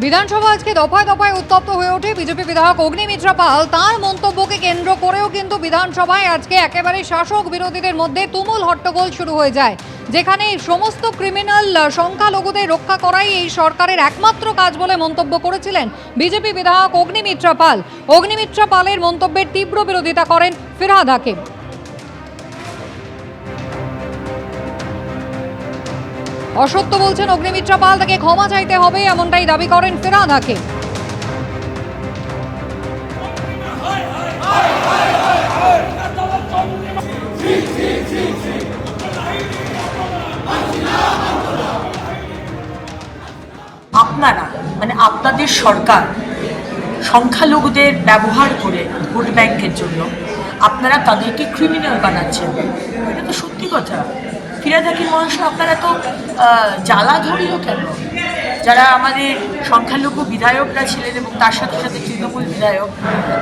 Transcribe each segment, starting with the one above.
বিধানসভা আজকে দফায় দফায় উত্তপ্ত হয়ে ওঠে। বিজেপি বিধায়ক অগ্নিমিত্রা পাল তার মন্তব্যকে কেন্দ্র করেও কিন্তু বিধানসভায় আজকে একেবারে শাসক বিরোধীদের মধ্যে তুমুল হট্টগোল শুরু হয়ে যায়, যেখানে সমস্ত ক্রিমিনাল সংখ্যালঘুদের রক্ষা করাই এই সরকারের একমাত্র কাজ বলে মন্তব্য করেছিলেন বিজেপি বিধায়ক অগ্নিমিত্রা পাল। অগ্নিমিত্রা পালের মন্তব্যের তীব্র বিরোধিতা করেন ফিরহাদ হাকিম। অসত্য বলছেন অগ্নিমিত্রা পাল, তাকে ক্ষমা চাইতে হবে এমনটাই দাবি করেন ফিরহাদ হাকিম। আপনারা মানে আপনাদের সরকার সংখ্যালঘুদের ব্যবহার করে ভোট ব্যাংকের জন্য আপনারা তাদেরকে ক্রিমিনাল বানাচ্ছেন। এটা তো সত্যি কথা। ফিরহাদ হাকিম মহাশয়, আপনারা তো জ্বালা ধরল কেন? যারা আমাদের সংখ্যালঘু বিধায়করা ছিলেন এবং তার সাথে সাথে তৃণমূল বিধায়ক,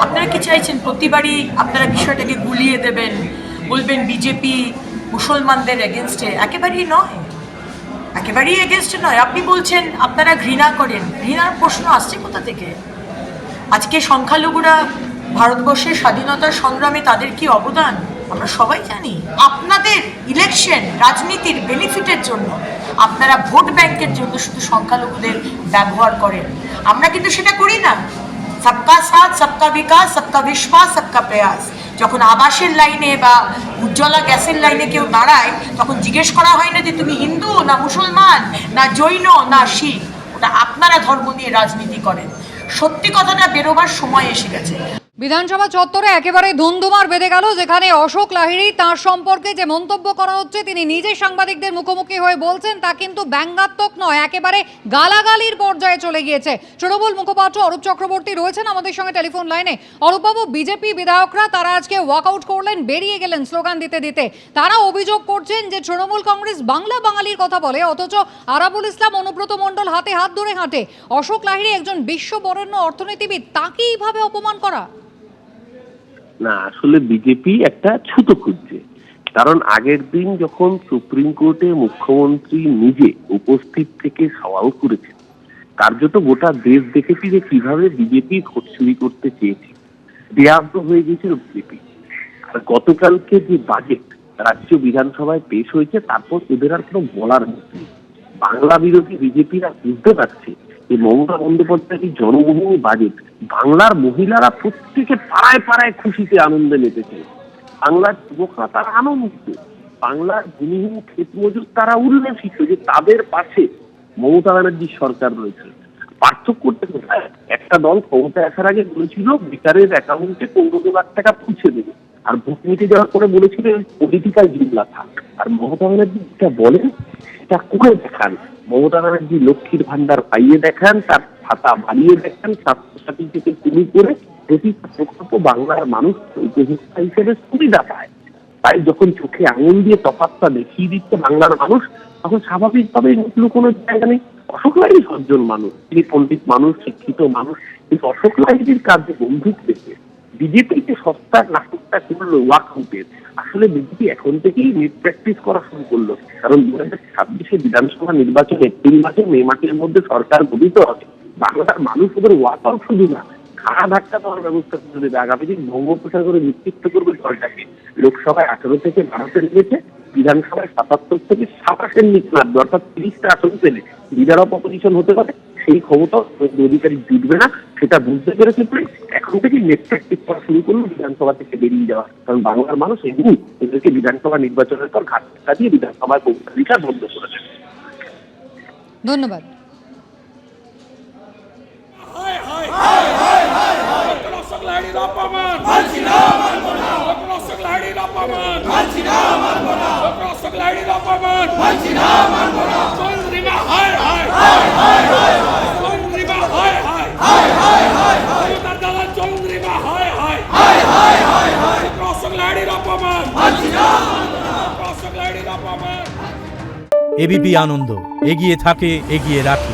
আপনারা কি চাইছেন প্রতিবারই আপনারা বিষয়টাকে গুলিয়ে দেবেন, বলবেন বিজেপি মুসলমানদের এগেনস্টে? একেবারেই নয়, একেবারেই এগেনস্টে নয়। আপনি বলছেন আপনারা ঘৃণা করেন। ঘৃণার প্রশ্ন আসছে কোথা থেকে? আজকে সংখ্যালঘুরা ভারতবর্ষের স্বাধীনতার সংগ্রামে তাদের কি অবদান আমরা সবাই জানি। আপনাদের ইলেকশন রাজনীতির বেনিফিটের জন্য আপনারা ভোট ব্যাংকের জন্য শুধু সংখ্যালঘুদের ব্যবহার করেন। আমরা কিন্তু সেটা করি না। সবকা সাথ, সবকা বিকাশ, সবকা বিশ্বাস, সবকা প্রয়াস। যখন আবাসের লাইনে বা উজ্জ্বলা গ্যাসের লাইনে কেউ দাঁড়ায়, তখন জিজ্ঞেস করা হয় না যে তুমি হিন্দু না মুসলমান না জৈন না শিখ। ওটা আপনারা ধর্ম নিয়ে রাজনীতি করেন। সত্যি কথাটা বেরোবার সময় এসে গেছে। বিধানসভা চত্বরে একেবারে ধুন্ধুমার বেঁধে গেল, যেখানে অশোক লাহিড়ী তার সম্পর্কে যে মন্তব্য করা হচ্ছে, তিনি নিজে সাংবাদিকদের মুখোমুখি হয়ে বলছেন তা কিন্তু ব্যঙ্গাত্মক নয়, একেবারে গালাগালির পর্যায়ে চলে গিয়েছে। তৃণমূল মুখপাত্র অরূপ চক্রবর্তী রয়েছেন আমাদের সঙ্গে টেলিফোন লাইনে। অরূপবাবু, বিজেপি বিধায়করা তারা আজকে ওয়াকআউট করলেন, বেরিয়ে গেলেন স্লোগান দিতে দিতে। তারা অভিযোগ করছেন যে তৃণমূল কংগ্রেস বাংলা বাঙালির কথা বলে, অথচ আরাবুল ইসলাম, অনুব্রত মণ্ডল হাতে হাত ধরে হাঁটে। অশোক লাহিড়ী একজন বিশ্ববরেণ্য অর্থনীতিবিদ, তাকে এইভাবে অপমান করা? না, আসলে বিজেপি একটা ছুতো খুঁজছে। কারণ আগের দিন যখন সুপ্রিম কোর্টে মুখ্যমন্ত্রী নিজে উপস্থিত থেকে সওয়াল করেছেন, কার্যত গোটা দেশ দেখেছি যে কিভাবে বিজেপি ভোট চুরি করতে চেয়েছে, বেআব্দ হয়ে গিয়েছিল বিজেপি। আর গতকালকে যে বাজেট রাজ্য বিধানসভায় পেশ হয়েছে, তারপর ওদের আর কোনো বলার নেই। বাংলা বিরোধী বিজেপিরা বুঝতে পারছে যে মমতা বন্দ্যোপাধ্যায়ের জনমোহিনী বাজেট, বাংলার মহিলারা প্রত্যেকে পাড়ায় পাড়ায় খুশিতে আনন্দে মেতেছে। বাংলার যুবকরা তারা আনন্দিত, বাংলার ভূমিহীন ক্ষেত মজুর তারা উল্লসিত যে তাদের পাশে মমতা ব্যানার্জির সরকার রয়েছে। পার্থক্যটা কোথায়? একটা দল ক্ষমতা আসার আগে বলেছিল বেকারের অ্যাকাউন্টে 15 লাখ টাকা পৌঁছে দেবে, আর ভোট মিটে যাওয়ার পরে বলেছিল পলিটিক্যাল জিল্লা থাক। আর মমতা ব্যানার্জি যেটা বলেন সেটা করে দেখান। মমতা ব্যানার্জি লক্ষ্মীর ভান্ডার পাইয়ে দেখান, তার ভাতা বাড়িয়ে দেখান, স্বাস্থ্যসাথী থেকে শুরু করে প্রতিটা প্রকল্প বাংলার মানুষ উপভোক্তা হিসেবে সুবিধা পায়। তাই যখন চোখে আঙুল দিয়ে তফাৎটা দেখিয়ে দিচ্ছে বাংলার মানুষ, তখন স্বাভাবিকভাবে এগুলো কোনো জায়গা নেই। অশোক লাহিড়ী সজ্জন মানুষ, তিনি পণ্ডিত মানুষ, শিক্ষিত মানুষ, কিন্তু অশোক লাহিড়ীর কাজে বন্দুক পেয়েছে। বিজেপিকে সস্তার নাটকটা করলো ওয়াকআউটের। আসলে বিজেপি এখন থেকেই নেট প্র্যাকটিস করা শুরু করলো, কারণ 2026 বিধানসভা নির্বাচন এপ্রিল মাসে মে মাসের মধ্যে সরকার গঠিত হবে। বাংলার মানুষ ওদের ওয়াকআউট শুধু না, খাড়া ধাক্কা দেওয়ার ব্যবস্থা করে দেবে। আগামী দিন বঙ্গোপসাগরে নেতৃত্ব করবে দলটাকে। লোকসভায় 18 থেকে 12 রেখেছে, বিধানসভায় 77 থেকে 27 নিতে লাগবে, অর্থাৎ 30টা আসন পেলে লিডার অফ অপোজিশন হতে পারে। সেই ক্ষমতা অধিকারী জুটবে না, সেটা বুঝতে পেরেছে। এখন থেকে নেট প্র্যাকটিস করা শুরু করলো বিধানসভা থেকে বেরিয়ে যাওয়া, কারণ বাংলার মানুষ এগুলো এদেরকে বিধানসভা নির্বাচনের পর ঘাট দিয়ে বিধানসভায় ভোটাধিকার বন্ধ করেছে। ধন্যবাদ। এবিপি আনন্দ, এগিয়ে থাকে, এগিয়ে রাখে।